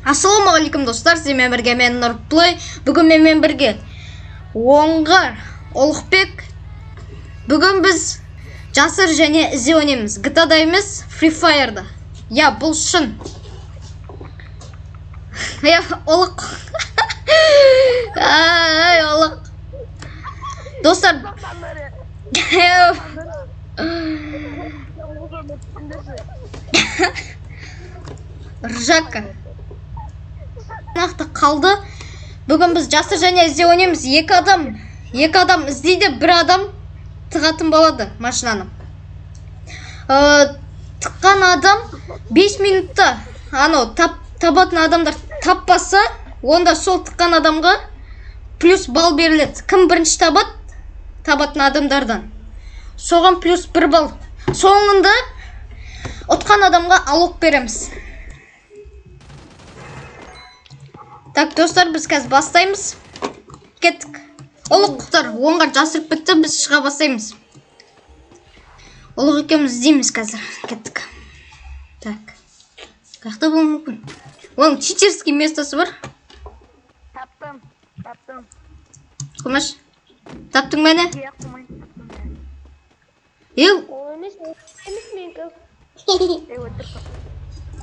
Ассалаумағалейкум достар, сізбен бірге мен Нұрплей. Бүгін менімен бірге Оңғар, Олықбек. Бүгін біз жасыр және ізде ойнаймыз. GTA-да емес, Free Fire'да. Я, бұл шын. Я, Олық. Ай, Олық. Достар. Ржака. Нақты қалды. Бүгін біз жасыр және ізде ойнаймыз. Екі адам іздейді, бір адам тығатын болады машинаны. Тыққан адам 5 минутта табатын адамдар таппаса, онда сол тыққан адамға плюс балл беріледі. Кім бірінші табатын адамдардан, соған плюс 1 балл. Соңында ұтқан адамға алок береміз. Так, достар, біз қазір бастаймыз. Кеттік. Олықтар, оңғар жасырып бітті, біз шыға бастаймыз. Олық екеуміз іздейміз қазір. Кеттік. Так. Қаяқта болуы мүмкін? Оның читерский местосы бар. Таптым. Құмаш. Таптың мәне?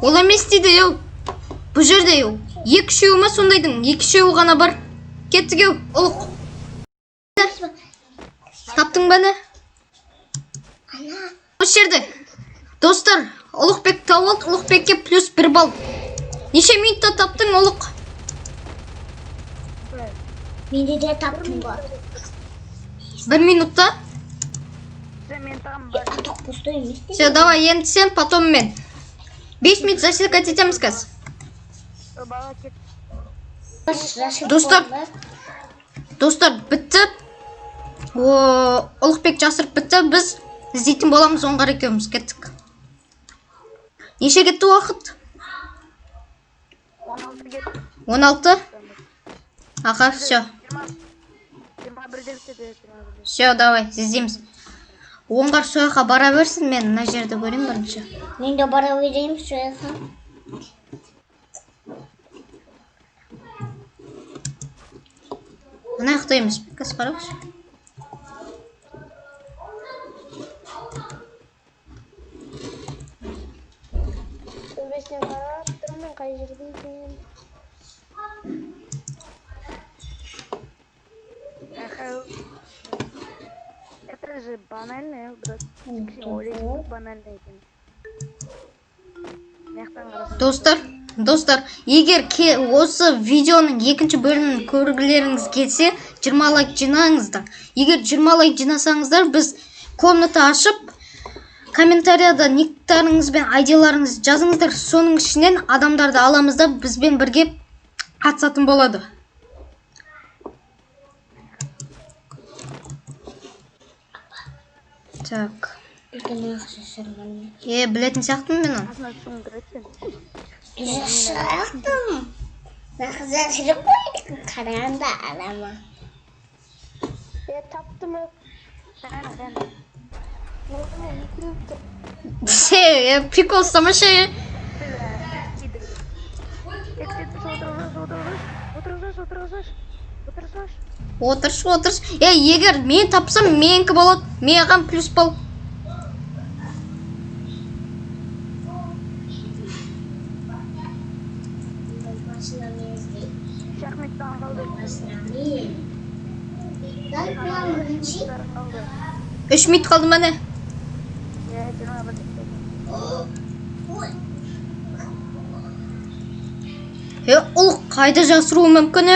Ол емес дейді, еу. Бұл жерде еу. 2-3 ма сондайдың? 2-3 ғана бар. Кеттік еу, Олық. Таптың бәні? Осы жерде. Достар, Олықбек тауып, Олықбекке плюс 1 балл. Неше минутта таптың, Олық? Менде де таптым бар. 1 минутта? Все, давай, енді сен, потом мен. 5 минут засекать етеміз қазір. Достар, бітті. Олықбек жасырып бітті. Біз іздейтін боламыз, оңғар екеуміз. Кеттік. Неше кетті уақыт? 16? Аха, все. Все, давай, іздейміз. Оңғар сояққа бара берсін, мен мына жерді көрейін бірінші. Мен де бара берейін сояққа. Мына жақта емес, кәс қараушы. Төбесінен қарап тұрмын, қай жерде екен. Это же банальное, брат. Банальное екен. Достар, егер осы видеоның екінші бөлімін көргілеріңіз келсе, 20 лайк жинаңыздар. Егер 20 лайк жинасаңыздар, біз комната ашып, комментарияда никтарыңыз бен айдиларыңыз жазыңыздар. Соның ішінен адамдарды аламыз да бізбен бірге қатысатын болады. Так. Білетін сияқтымын мен оны. Жасырақтым. Жасырып қойдық қарағанда алама. Таптым. Прикол самаша. Отырш. Егер мен тапсам, менікі болады. Маған плюс балл. Үш минут қалды мәне. Ол қайда жасыруы мүмкін?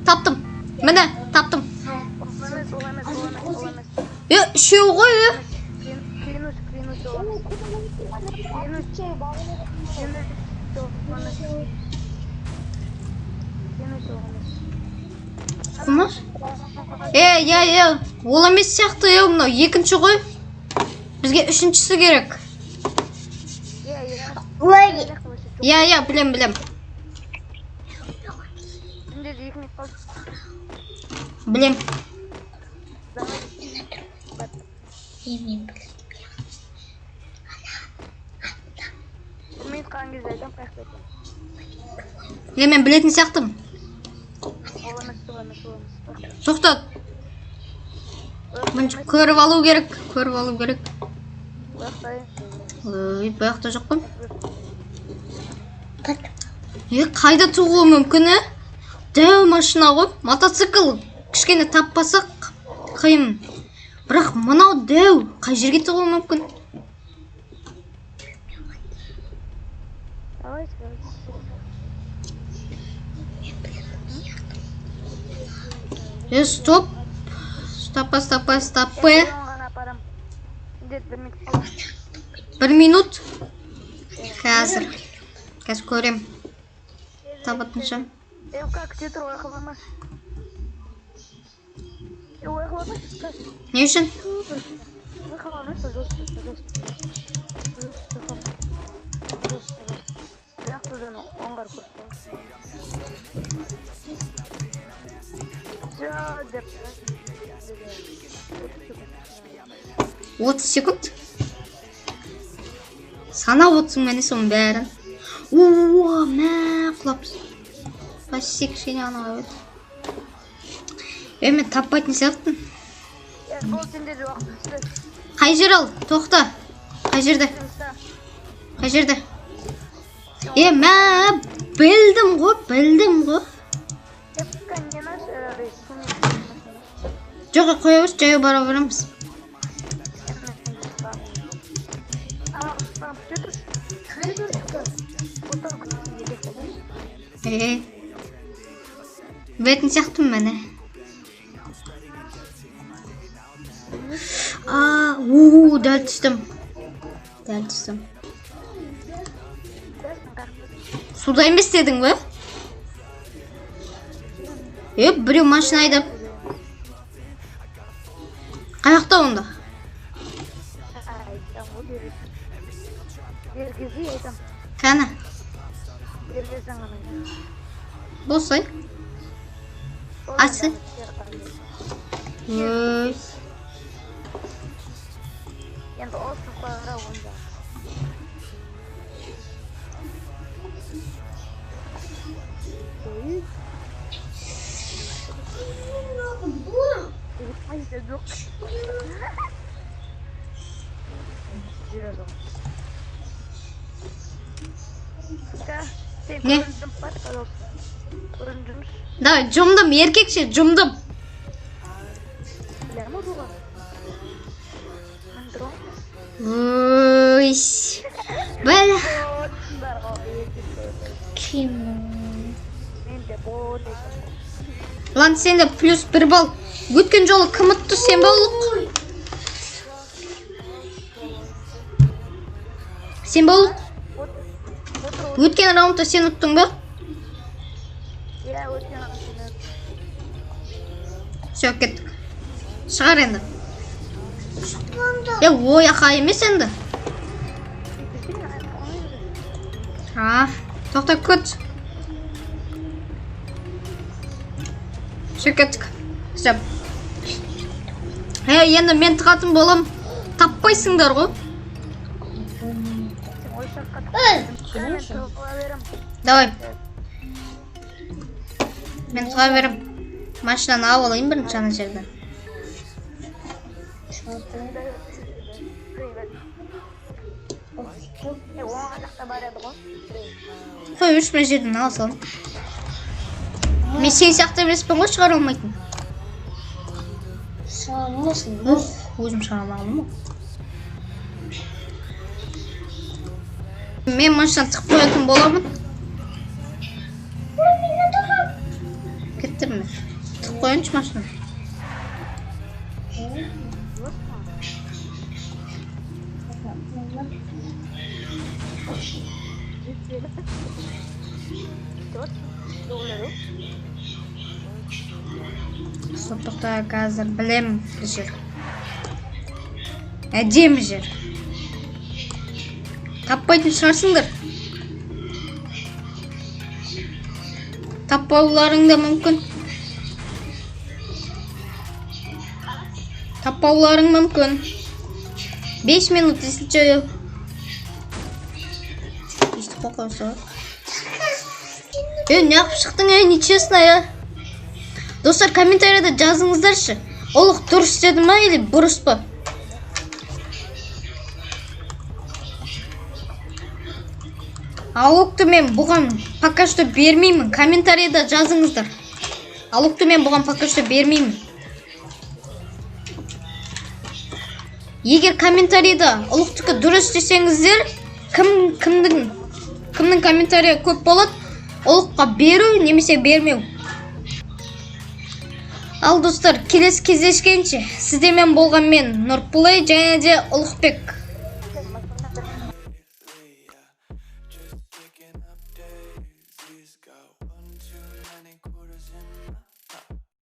Таптым. Мәне, таптым. Үшеу ғой? Құмаш? Ол емес сияқты, мынау екінші ғой. Бізге үшіншісі керек. Білем. Білем. байқаған кезде айтам қаяқта екен. Мен білетін сияқтымын. Ол емес. Тоқтат. Мен көріп алу керек. Байқтай. Баяқта жоқ қой. Қайда тұғуы мүмкін, Дәу машина ғой. Мотоцикл кішкене таппасақ қиын. Бірақ мынау дәу. Қай жерге тұғуы мүмкін? Стоп. Стоппа. 1 минут. Қазір көрем. Табытыншым. Как ты трое хвамаш? Не үшін? Отыз секунд. Санап отырсың мені соның бәрін. Мә құлапсыз. Почти кішкене анаға өт. Мен таппайтын сияқтын. Қай жер ал? Тоқта. Қай жерде? Мә білдім ғой. Жоқ, қоя өз, жайы бара береміз. Білетін сияқтым мәне. Дәл түстім. Суда емес дедің бе? Біреу машина айдап. Қаяқта онда? Кәні? Болсай? Асы? Енді осы қойғыра онда. Ne? Да, жұмдым, еркекше жұмдым. Бәлі. Лан, сенде плюс 1 балл. Өткен жолы кім ұтты, сен болық? Өткен раундта сен ұттың ба? Все, кеттік. Шығар енді. Ой, ақа емес енді. Тоқта көт. Все, кеттік. Все. Енді мен тұқатын болам. Таппайсыңдар ғой. Давай. Мен тұға берім. Машинаны алып алайын бірінші ана жерден. Қой, үш мен жерден алсам. Мен сен сияқты емеспін ғой, шығара алмайтын. Өзім шығара алмағым ғой. Мен машина тықып қоятын боламын. Кеттім мен. Тықып қояншы машина. Тоқта қазір білем жер. Әдемі жер. Таппайтын шығарсыңдар. Таппауларың да мүмкін. Таппауларың мүмкін. 5 минут естілчі. Естіп қоқысы. Неғып шықтың, нечестно, Достар, комментарияда жазыңыздаршы. Олық дұрыс деді ма, или бұрыс па? Алуқты мен бұған пока что бермеймін. Комментарияда жазыңыздар. Алуқты мен бұған пока что бермеймін. Егер комментарияда ұлықтықы дұрыс десеңіздер, кімнің комментария көп болады, ұлыққа беру немесе бермеу. Ал достар, келесі кездескенше, сіздермен болған мен Нұрпулай және де Ұлықбек.